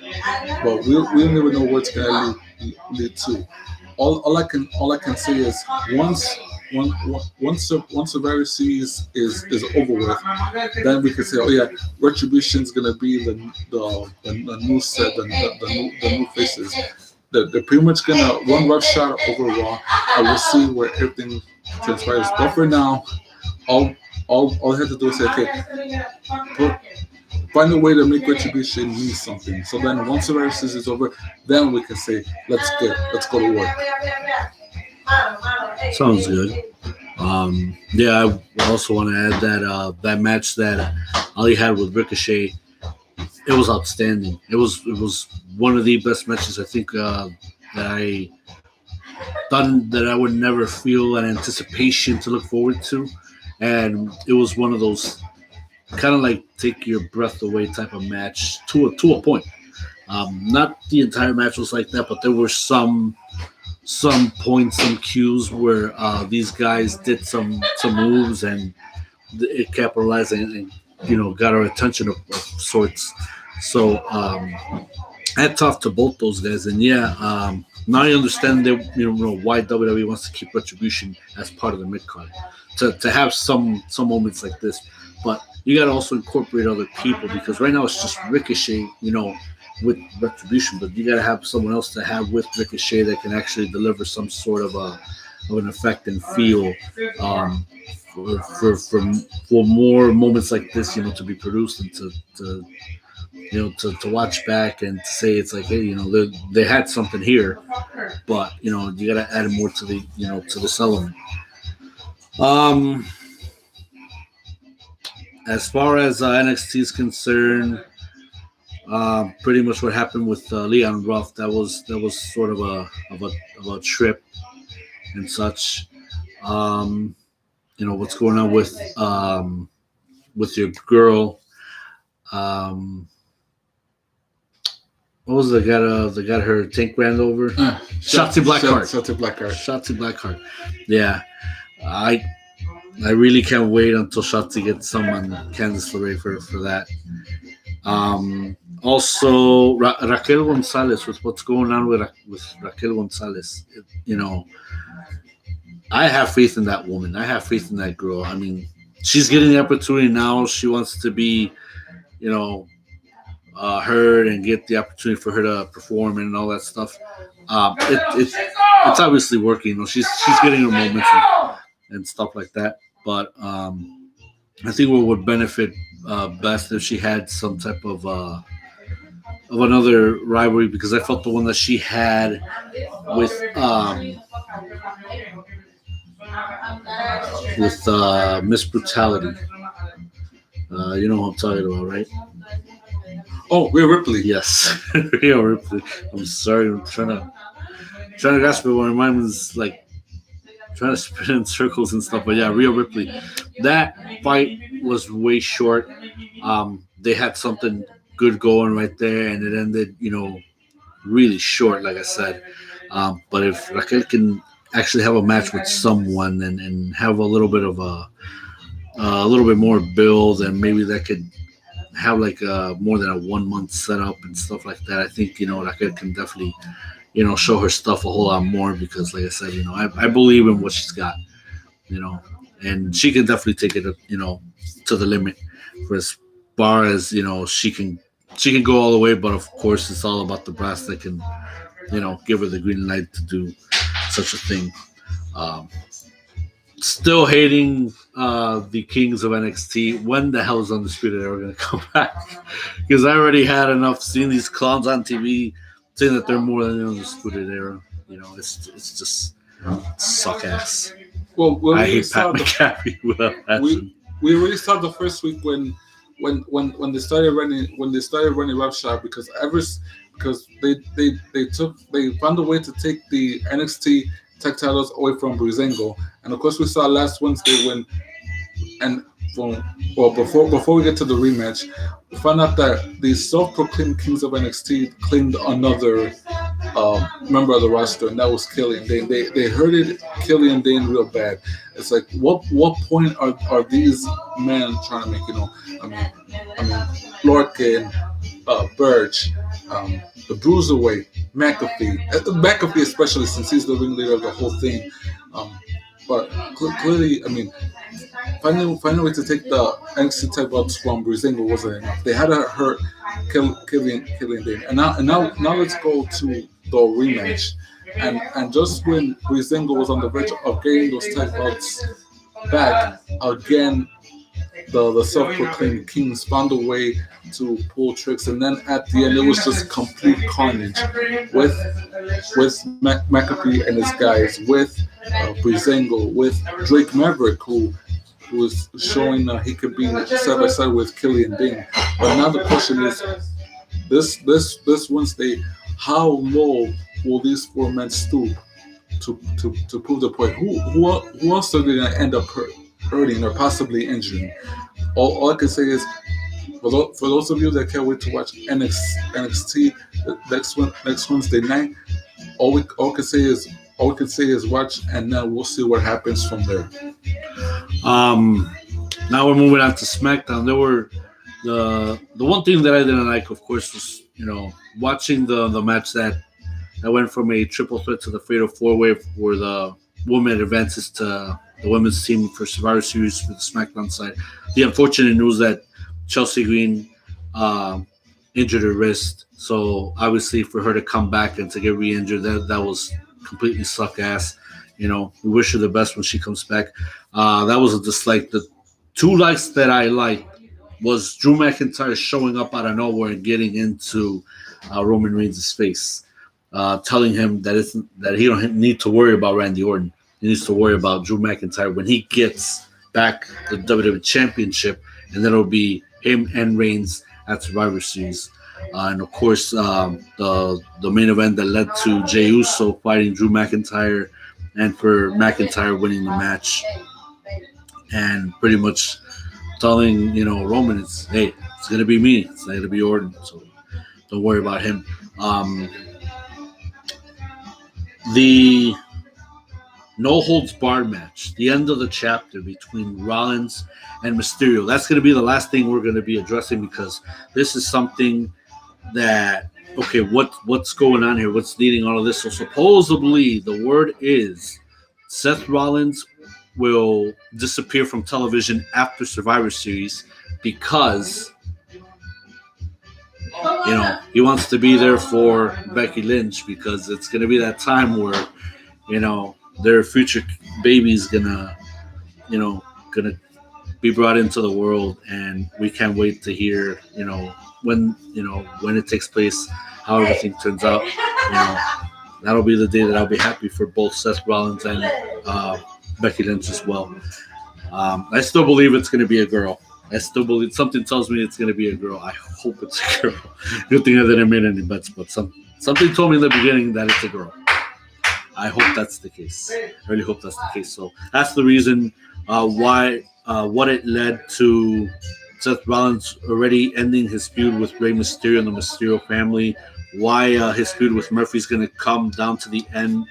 Speaker 2: but we don't even know where it's gonna lead to. All I can say is once Survivor Series is over with, then we can say, oh yeah, Retribution's gonna be the new set, the new faces. They're pretty much gonna run roughshod over Raw, and we'll see where everything transpires. But for now, all I have to do is say, okay, find a way to make Retribution mean something. So then once Survivor Series is over, then we can say, let's go to work.
Speaker 1: Sounds good. Yeah, I also want to add that that match that Ali had with Ricochet, it was outstanding. It was one of the best matches I think that I done that I would never feel an anticipation to look forward to, and it was one of those kind of like take your breath away type of match to a point. Not the entire match was like that, but there were some points, some cues where these guys did some moves and it capitalized and got our attention of sorts. So hats off to both those guys. And yeah, now I understand that why WWE wants to keep Retribution as part of the mid card to have some moments like this, but you got to also incorporate other people because right now it's just Ricochet, with Retribution, but you got to have someone else to have with Ricochet that can actually deliver some sort of an effect and feel for more moments like this, to be produced and to watch back and to say it's like, hey, they had something here, but you got to add more to the to this element. As far as NXT is concerned, pretty much what happened with Leon Ruff. That was sort of a trip and such. What's going on with your girl. What was the got her tank ran over? Shotzi Blackheart. Shotzi Blackheart. Yeah, I really can't wait until Shotzi gets someone Candice LeRae for that. Also, Raquel Gonzalez, with what's going on with Raquel Gonzalez, I have faith in that woman. I have faith in that girl. I mean, she's getting the opportunity now. She wants to be, heard and get the opportunity for her to perform and all that stuff. It's obviously working. She's getting her moments and stuff like that. But I think what would benefit best if she had some type of another rivalry, because I felt the one that she had with Miss Brutality. You know what I'm talking about, right?
Speaker 2: Oh, Rhea Ripley.
Speaker 1: Yes, Rhea Ripley. I'm sorry, I'm trying to grasp it when my mind was like trying to spin in circles and stuff. But yeah, Rhea Ripley. That fight was way short. They had something good going right there, and it ended, really short, like I said. But if Raquel can actually have a match with someone and have a little bit of a little bit more build, and maybe that could have like more than a 1 month setup and stuff like that, I think Raquel can definitely show her stuff a whole lot more, because like I said, I believe in what she's got, and she can definitely take it to the limit for as far as she can go all the way. But of course it's all about the brass that can give her the green light to do such a thing. Still hating the Kings of NXT. When the hell is Undisputed Era going to come back? Because I already had enough seeing these clowns on TV saying that they're more than the Undisputed Era. It's just suck ass.
Speaker 2: Well, we
Speaker 1: I
Speaker 2: already
Speaker 1: hate
Speaker 2: saw
Speaker 1: Pat McAfee without passion.
Speaker 2: we already saw the first week when they started running roughshod because they found a way to take the NXT tag titles away from Breezango, and of course we saw last Wednesday when and from well before we get to the rematch, we found out that the self-proclaimed kings of NXT claimed another member of the roster, and that was Killian Dane. They hurted Killian Dane real bad. It's like what point are these men trying to make? I mean, Lorcan, Birch, the Bruiserweight, McAfee especially since he's the ringleader of the whole thing. But clearly, I mean, finding a way to take the NXT tag belts from Breezango wasn't enough. They had to hurt Killian Dane, and now let's go to the rematch. And just when Breezango was on the verge of getting those tag belts back again, the self-proclaimed kings found a way to pull tricks, and then at the end it was just complete carnage with McAfee and his guys, with Breezango, with Drake Maverick, who was showing he could be side by side with Killian Dane. But now the question is, this Wednesday, how low will these four men stoop to prove the point? Who else are they going to end up hurting or possibly injuring? All I can say is, for those of you that can't wait to watch NXT next Wednesday night, all we can say is watch, and then we'll see what happens from there.
Speaker 1: Now we're moving on to SmackDown. There were the one thing that I didn't like, of course, was watching the match that went from a triple threat to the fatal four-way, where the woman advances to the women's team for Survivor Series for the SmackDown side. The unfortunate news that Chelsea Green injured her wrist, so obviously for her to come back and to get re-injured, that was completely suck ass. We wish her the best when she comes back. That was a dislike. The two likes that I liked was Drew McIntyre showing up out of nowhere and getting into Roman Reigns' face, telling him that he don't need to worry about Randy Orton. He needs to worry about Drew McIntyre when he gets back the WWE Championship, and then it'll be him and Reigns at Survivor Series. And of course, the main event that led to Jey Uso fighting Drew McIntyre, and for McIntyre winning the match, and pretty much telling Roman, it's gonna be me, it's not gonna be Orton, so don't worry about him. The no holds barred match, the end of the chapter between Rollins and Mysterio. That's going to be the last thing we're going to be addressing, because this is something that, okay, what's going on here? What's leading all of this? So supposedly the word is Seth Rollins will disappear from television after Survivor Series because he wants to be there for Becky Lynch, because it's going to be that time where their future baby's gonna be brought into the world, and we can't wait to hear when it takes place, how everything turns out. That'll be the day that I'll be happy for both Seth Rollins and Becky Lynch as well. I still believe it's going to be a girl. I still believe, something tells me it's going to be a girl. I hope it's a girl. Good thing I didn't make any bets, but something told me in the beginning that it's a girl. I hope that's the case. I really hope that's the case. So that's the reason why what it led to Seth Rollins already ending his feud with Rey Mysterio and the Mysterio family. Why his feud with Murphy is going to come down to the end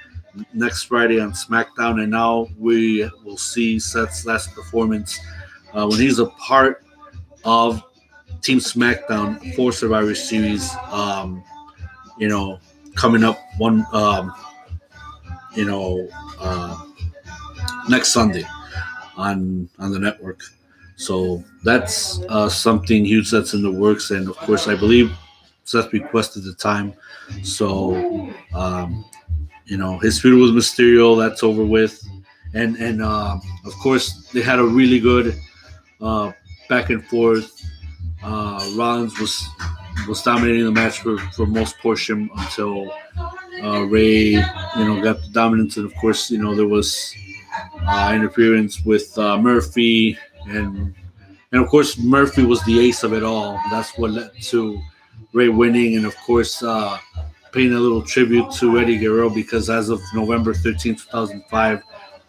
Speaker 1: next Friday on SmackDown. And now we will see Seth's last performance when he's a part of Team SmackDown for Survivor Series. Coming up next Sunday on the network. So that's something huge that's in the works. And of course, I believe Seth requested the time. So, his feud with Mysterio, that's over with. And of course, they had a really good back and forth. Rollins was dominating the match for most portion until Ray, got the dominance. And of course, there was interference with Murphy, and of course Murphy was the ace of it all. That's what led to Ray winning, and of course paying a little tribute to Eddie Guerrero because as of November 13th, 2005,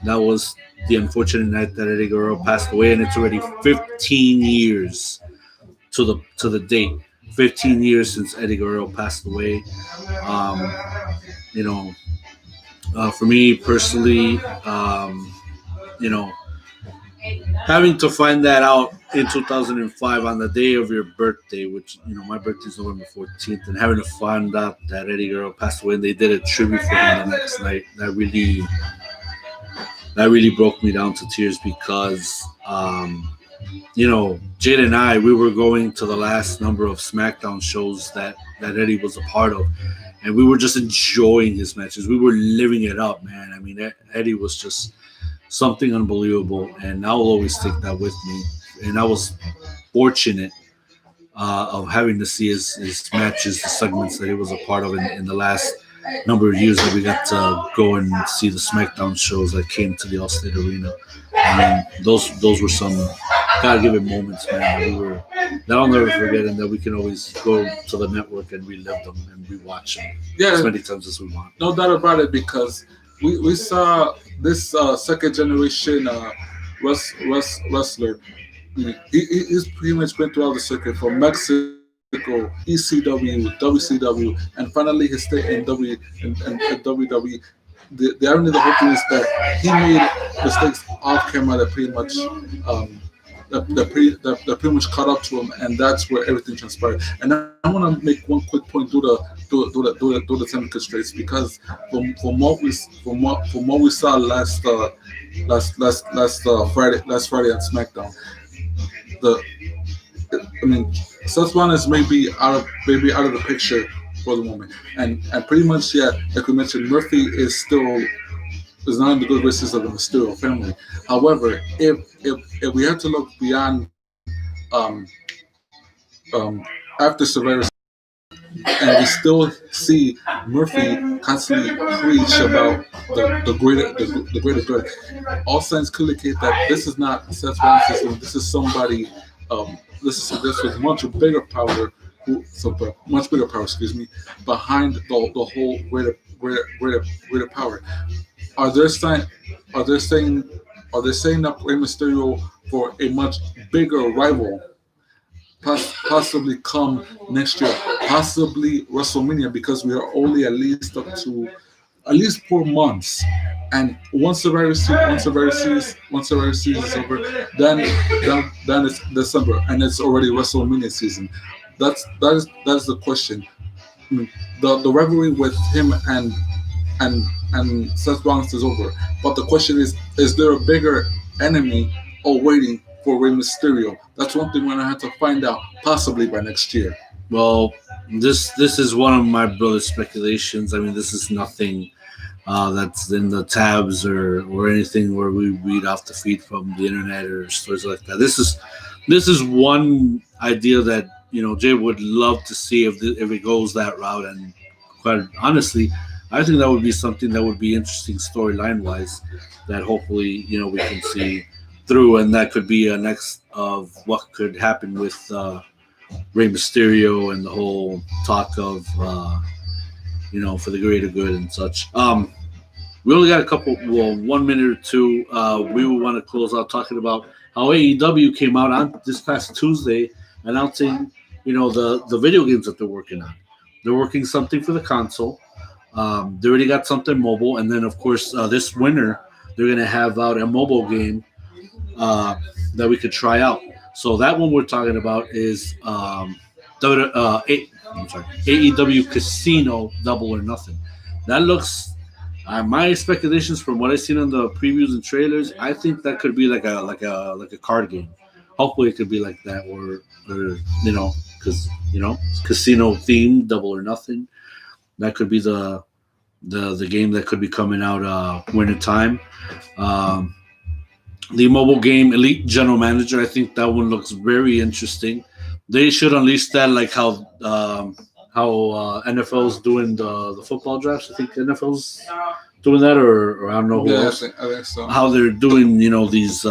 Speaker 1: that was the unfortunate night that Eddie Guerrero passed away, and it's already 15 years to the date. 15 years since Eddie Guerrero passed away. Um, you know, for me personally, you know, having to find that out in 2005 on the day of your birthday, which my birthday is November 14th, and having to find out that Eddie Guerrero passed away, and they did a tribute for him the next night. That really broke me down to tears because Jade and I, we were going to the last number of SmackDown shows that Eddie was a part of, and we were just enjoying his matches. We were living it up, man. I mean, Eddie was just something unbelievable, and I'll always take that with me. And I was fortunate of having to see his matches, the segments that he was a part of in the last number of years that we got to go and see the SmackDown shows that came to the Allstate Arena. I mean, those were some God given moments, man. That I'll never forget, and that we can always go to the network and relive them and rewatch them as many times as we want.
Speaker 2: No doubt about it, because we saw this second generation wrestler. He's pretty much been throughout the circuit from Mexico, ECW, WCW, and finally his stay in WWE. The irony of the whole thing is that he made mistakes off camera that pretty much that pretty much caught up to him, and that's where everything transpired. And I want to make one quick point through the technical straits, because from what we saw last Friday on SmackDown, Seth Rollins may be out of the picture for the moment, and pretty much, yeah, like we mentioned, Murphy is not in the good graces of the Mysterio family. However, if we have to look beyond after Survivor, and we still see Murphy constantly preach about the greater good, all signs clearly indicate that this is not Seth Rollins' system. This is somebody. This is much bigger power. Much bigger power, behind the whole greater power. Are they saying that Rey Mysterio for a much bigger rival, possibly come next year, possibly WrestleMania, because we are only at least up to at least 4 months, and once Survivor Series is over, then it's December, and it's already WrestleMania season. That is the question. The rivalry with him and Seth Rollins is over, but the question is there a bigger enemy awaiting for Rey Mysterio? That's one thing we're gonna have to find out, possibly by next year.
Speaker 1: Well, this is one of my brother's speculations. I mean, this is nothing that's in the tabs or anything where we read off the feed from the internet or stories like that. This is one idea that Jay would love to see if it goes that route, and quite honestly, I think that would be something that would be interesting storyline wise, that hopefully we can see through, and that could be a next of what could happen with Rey Mysterio and the whole talk of for the greater good and such. We only got 1 minute or two. We want to close out talking about how AEW came out on this past Tuesday announcing the video games that they're working on. They're working something for the console. They already got something mobile, and then of course this winter they're gonna have out a mobile game that we could try out. So that one we're talking about is AEW Casino Double or Nothing. That looks, my speculations from what I've seen on the previews and trailers, I think that could be like a card game. Hopefully it could be like that, or because casino themed Double or Nothing. That could be the game that could be coming out winter time. The mobile game Elite General Manager, I think that one looks very interesting. They should unleash that like how NFL's doing the football drafts. I think NFL's doing that, or I don't know who
Speaker 2: Yeah,
Speaker 1: else.
Speaker 2: I think so.
Speaker 1: How they're doing, these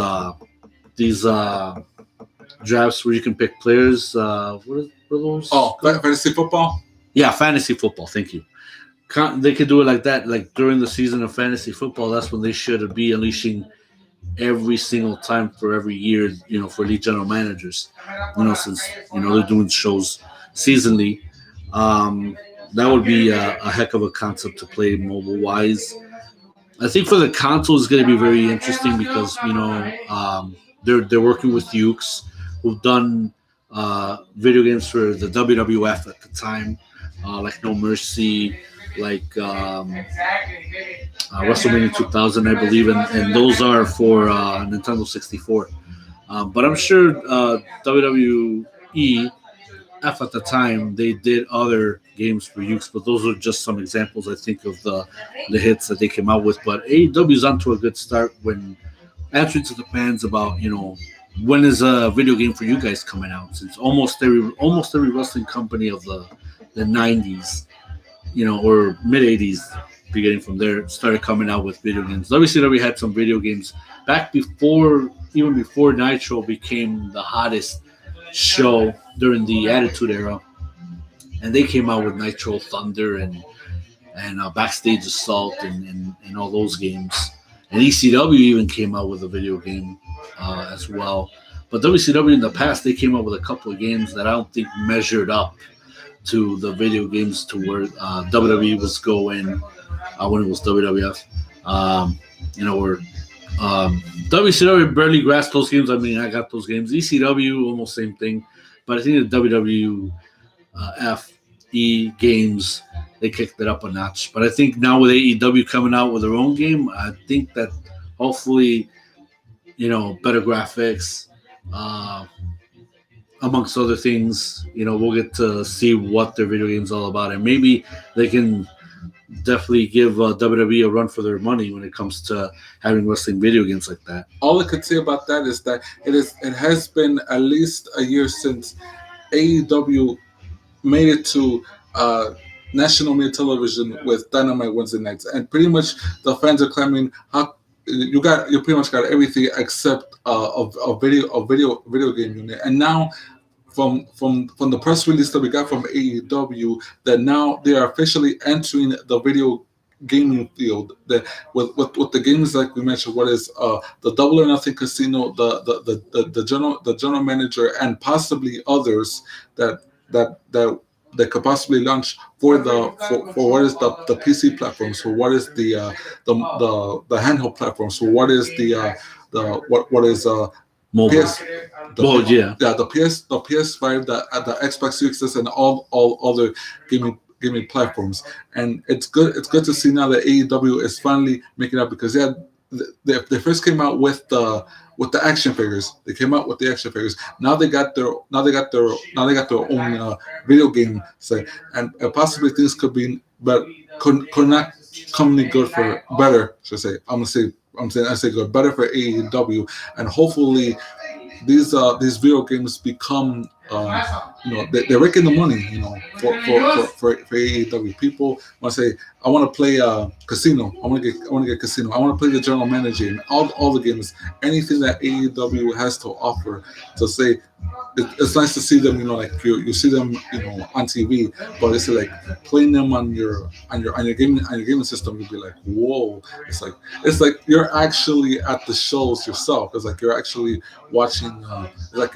Speaker 1: drafts where you can pick players. What are those?
Speaker 2: Oh, fantasy football.
Speaker 1: Yeah, fantasy football. Thank you. They could do it like that, like during the season of fantasy football. That's when they should be unleashing every single time for every year. For league general managers. Since they're doing shows seasonally, that would be a heck of a concept to play mobile wise. I think for the console is going to be very interesting because they're working with Ukes, who've done video games for the WWF at the time, like No Mercy, like WrestleMania 2000, I believe, and those are for Nintendo 64. But I'm sure WWE at the time they did other games for Ukes, but those are just some examples I think of the hits that they came out with. But AEW is onto a good start when answering to the fans about when is a video game for you guys coming out, since almost every wrestling company of the 90s, or mid 80s, beginning from there, started coming out with video games. WCW had some video games back before Nitro became the hottest show during the Attitude Era, and they came out with Nitro Thunder and Backstage Assault and all those games. And ECW even came out with a video game as well. But WCW in the past, they came out with a couple of games that I don't think measured up to the video games to where WWE was going when it was WWF. Where WCW barely grasped those games. I mean, I got those games. ECW, almost same thing. But I think the WWF games, they kicked it up a notch. But I think now with AEW coming out with their own game, I think that hopefully, better graphics, amongst other things, we'll get to see what their video game's all about. And maybe they can definitely give WWE a run for their money when it comes to having wrestling video games like that.
Speaker 2: All I could say about that is that it has been at least a year since AEW made it to national media television with Dynamite Wednesday nights, and pretty much the fans are claiming how you pretty much got everything except a video game unit. And now from the press release that we got from AEW, that now they are officially entering the video gaming field. That with the games like we mentioned, what is the Double or Nothing Casino, the general manager, and possibly others that could possibly launch for what is the PC platforms, for what is the handheld platforms, for what is what is
Speaker 1: mobile.
Speaker 2: The PS5, the Xbox Series S, and all other gaming platforms. And it's good to see now that AEW is finally making up, because they first came out with the action figures. They came out with the action figures. Now they got their own video game say, and possibly things could be, but could not come any good for better. Should I say? I say good, better for AEW, and hopefully these video games become they're making the money for AEW. People want to say, I want to play casino, I want to get casino, I want to play the general manager, and all the games, anything that AEW has to offer, to say it's nice to see them, like you see them on TV, but it's like playing them on your gaming system, you'd be like, whoa. It's like you're actually at the shows yourself. It's like you're actually watching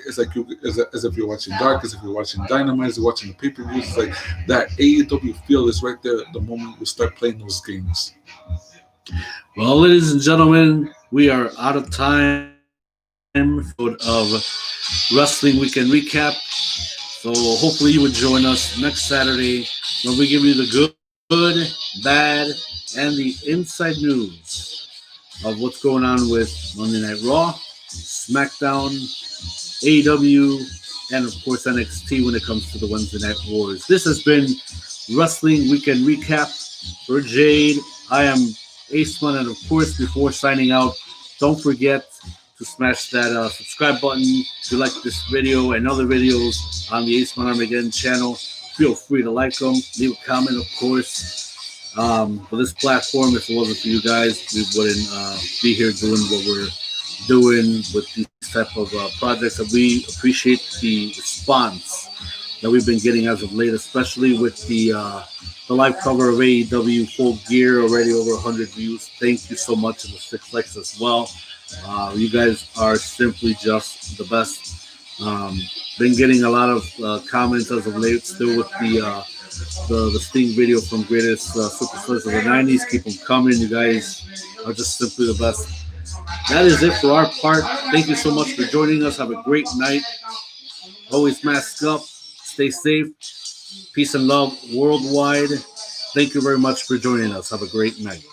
Speaker 2: as if you're watching Dark, as if you're watching Dynamite, as you're watching the pay-per-views. It's like that AEW feel is right there the moment you start playing those games.
Speaker 1: Well, ladies and gentlemen, we are out of time of Wrestling Weekend Recap. So hopefully you would join us next Saturday when we give you the good, bad, and the inside news of what's going on with Monday Night Raw, SmackDown, AEW, and of course NXT when it comes to the Wednesday Night Wars. This has been Wrestling Weekend Recap. For Jade, I am Aceman, and of course, before signing out, don't forget to smash that subscribe button if you like this video and other videos on the Aceman Armageddon channel. Feel free to like them, leave a comment, of course. For this platform, if it wasn't for you guys, we wouldn't be here doing what we're doing with these type of projects. And we appreciate the response that we've been getting as of late, especially with the live cover of AEW Full Gear, already over 100 views. Thank you so much to the Six Flags as well. You guys are simply just the best. Been getting a lot of comments as of late, still with the Sting video from Greatest Superstars of the 90s. Keep them coming. You guys are just simply the best. That is it for our part. Thank you so much for joining us. Have a great night. Always mask up. Stay safe. Peace and love worldwide. Thank you very much for joining us. Have a great night.